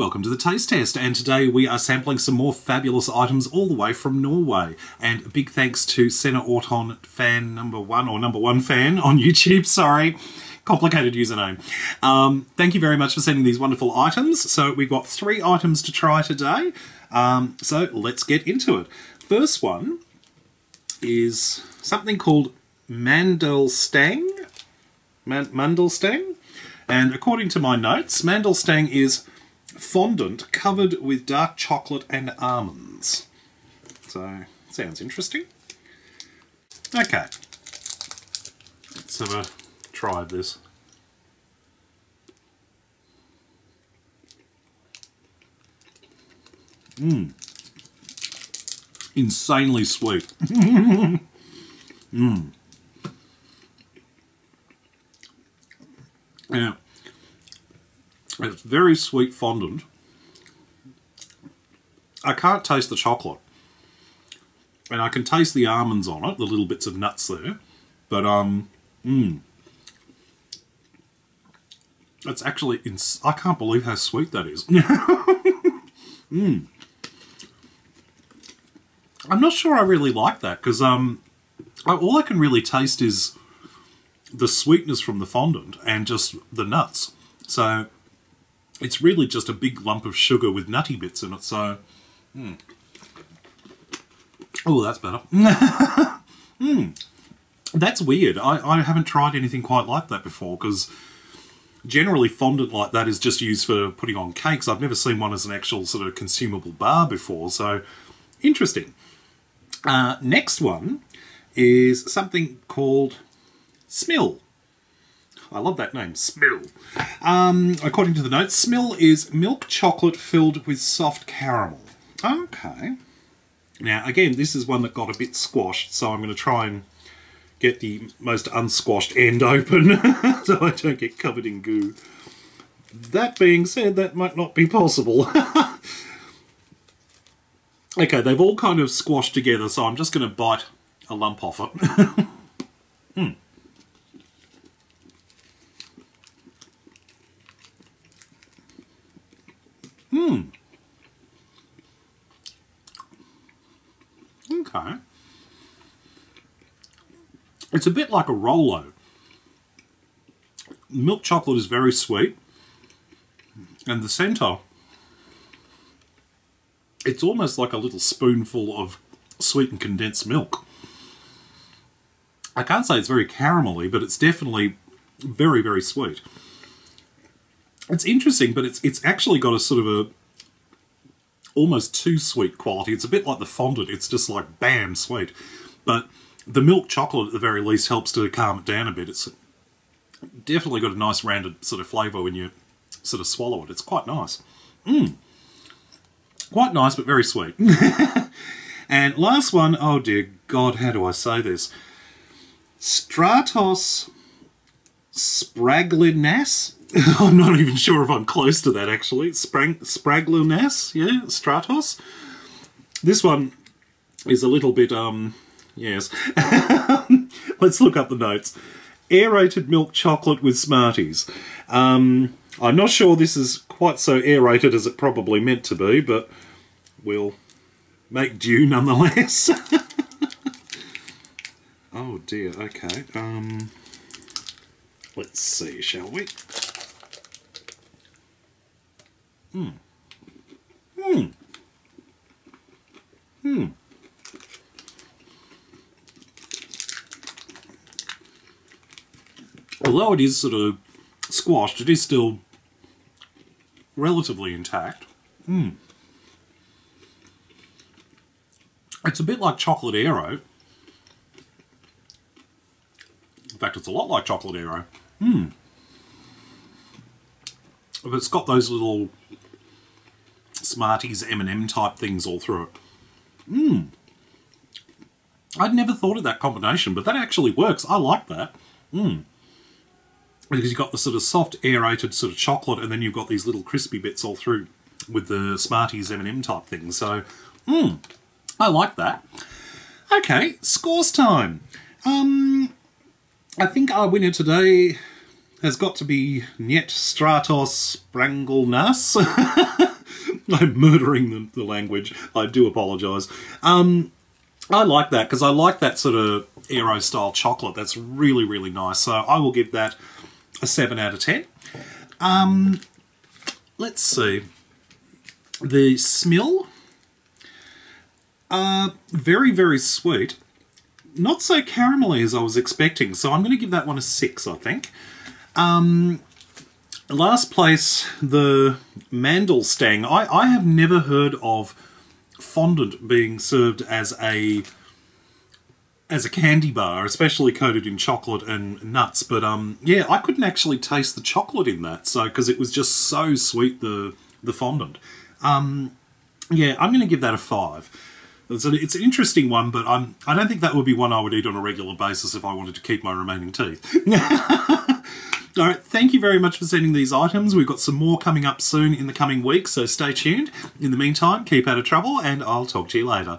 Welcome to the Taste Test, and today we are sampling some more fabulous items all the way from Norway. And a big thanks to Senna Orton fan number one fan on YouTube, sorry. Complicated username. Thank you very much for sending these wonderful items. So we've got 3 items to try today. So let's get into it. First one is something called Mandelstang. Mandelstang? And according to my notes, Mandelstang is fondant covered with dark chocolate and almonds. So, sounds interesting. Okay. Let's have a try of this. Insanely sweet. Yeah. It's very sweet fondant. I can't taste the chocolate. And I can taste the almonds on it, the little bits of nuts there. But, it's actually, I can't believe how sweet that is. I'm not sure I really like that, because all I can really taste is the sweetness from the fondant and just the nuts. So it's really just a big lump of sugar with nutty bits in it, so... Oh, that's better. That's weird. I haven't tried anything quite like that before, because generally fondant like that is just used for putting on cakes. I've never seen one as an actual sort of consumable bar before, so interesting. Next one is something called Smill. I love that name, Smill. According to the notes, Smill is milk chocolate filled with soft caramel. Okay. Now, again, this is one that got a bit squashed, so I'm going to try and get the most unsquashed end open so I don't get covered in goo. That being said, that might not be possible. Okay, they've all kind of squashed together, so I'm just going to bite a lump off it. Okay. It's a bit like a Rolo. Milk chocolate is very sweet, and the centre, it's almost like a little spoonful of sweetened condensed milk. I can't say it's very caramelly, but it's definitely very, very sweet. It's interesting, but it's actually got a sort of a almost too sweet quality. It's a bit like the fondant. It's just like bam, sweet. But the milk chocolate at the very least helps to calm it down a bit. It's definitely got a nice rounded sort of flavour when you sort of swallow it. It's quite nice. Quite nice, but very sweet. And last one, oh dear God, how do I say this? Stratos Spraglinas? I'm not even sure if I'm close to that, actually. Spraglinas, yeah, Stratos. This one is a little bit, yes. Let's look up the notes. Aerated milk chocolate with Smarties. I'm not sure this is quite so aerated as it probably meant to be, but we'll make do nonetheless. Oh dear, okay. Let's see, shall we? Although it is sort of squashed, it is still relatively intact. It's a bit like chocolate Aero. In fact, it's a lot like chocolate Aero. But it's got those little Smarties M&M type things all through it. I'd never thought of that combination, but that actually works. I like that. Because you've got the sort of soft, aerated sort of chocolate, and then you've got these little crispy bits all through with the Smarties M&M type things. So, I like that. Okay, scores time. I think our winner today has got to be Niet Stratos Spraglinas. I'm murdering the language. I do apologise. I like that because I like that sort of aero style chocolate. That's really, really nice. So I will give that a 7 out of 10. Let's see. The smell, very, very sweet. Not so caramelly as I was expecting, so I'm going to give that one a 6, I think. Last place, the Mandelstang. I have never heard of fondant being served as a candy bar, especially coated in chocolate and nuts. But yeah, I couldn't actually taste the chocolate in that, so because it was just so sweet, the fondant. Yeah, I'm going to give that a 5. It's an interesting one, but I don't think that would be one I would eat on a regular basis if I wanted to keep my remaining teeth. All right, thank you very much for sending these items. We've got some more coming up soon in the coming weeks, so stay tuned. In the meantime, keep out of trouble, and I'll talk to you later.